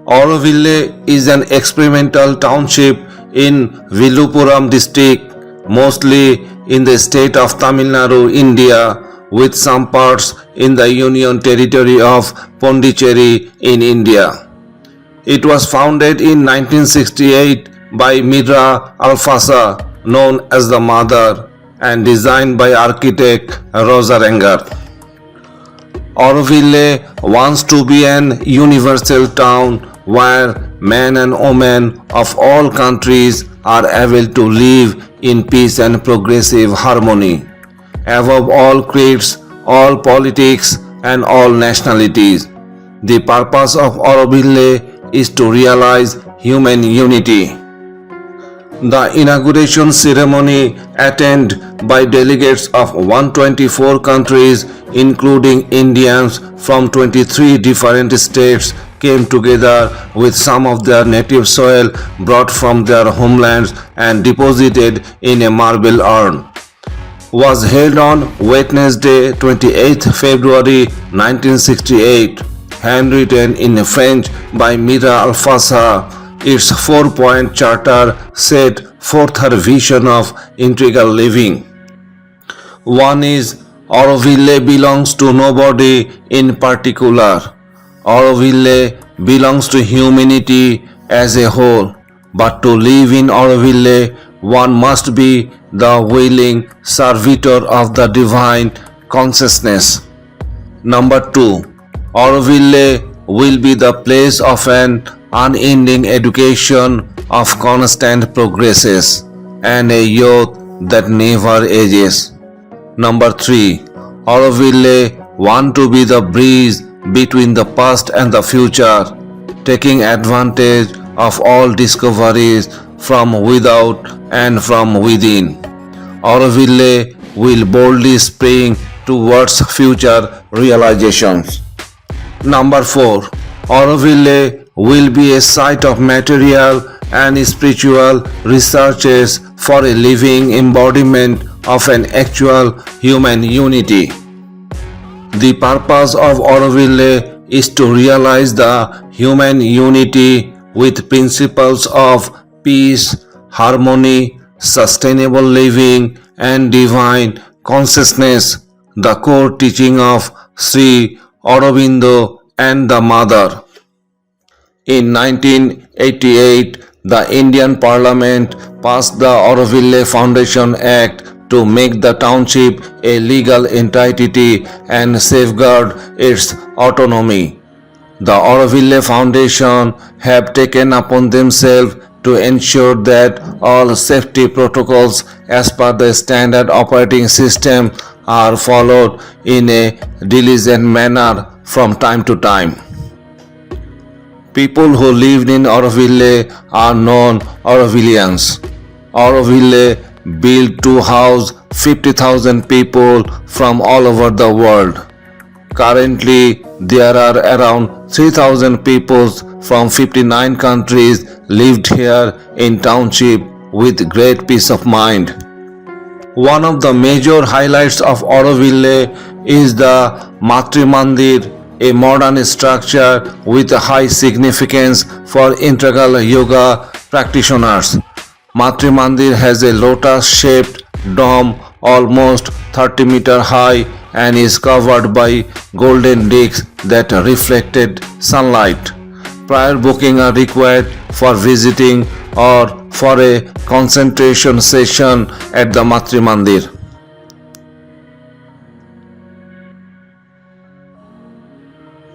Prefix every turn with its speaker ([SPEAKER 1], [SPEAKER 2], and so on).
[SPEAKER 1] Auroville is an experimental township in Viluppuram district, mostly in the state of Tamil Nadu, India, with some parts in the Union Territory of Pondicherry in India. It was founded in 1968 by Mirra Alfassa, known as the Mother, and designed by architect Rosa Renger. Auroville wants to be an universal town where men and women of all countries are able to live in peace and progressive harmony, above all creeds, all politics, and all nationalities. The purpose of Auroville is to realize human unity. The inauguration ceremony, attended by delegates of 124 countries, including Indians from 23 different states, came together with some of their native soil brought from their homelands and deposited in a marble urn. Was held on Wednesday, 28 February 1968, handwritten in French by Mirra Alfassa. Its 4-point charter set forth her vision of integral living. One is, Auroville belongs to nobody in particular. Auroville belongs to humanity as a whole. But to live in Auroville, one must be the willing servitor of the divine consciousness. Number 2. Auroville will be the place of an unending education of constant progresses and a youth that never ages. Number 3. Auroville want to be the bridge between the past and the future, taking advantage of all discoveries from without and from within. Auroville will boldly spring towards future realizations. Number 4. Auroville will be a site of material and spiritual researches for a living embodiment of an actual human unity. The purpose of Auroville is to realize the human unity with principles of peace, harmony, sustainable living, and divine consciousness, the core teaching of Sri Aurobindo and the Mother. In 1988, the Indian Parliament passed the Auroville Foundation Act to make the township a legal entity and safeguard its autonomy. The Auroville Foundation have taken upon themselves to ensure that all safety protocols as per the standard operating system are followed in a diligent manner from time to time. People who lived in Auroville are known Aurovillians. Auroville built to house 50,000 people from all over the world. Currently, there are around 3,000 people from 59 countries lived here in township with great peace of mind. One of the major highlights of Auroville is the Matri Mandir, a modern structure with a high significance for integral yoga practitioners. Matri Mandir has a lotus-shaped dome almost 30 meters high and is covered by golden discs that reflected sunlight. Prior booking are required for visiting or for a concentration session at the Matri Mandir.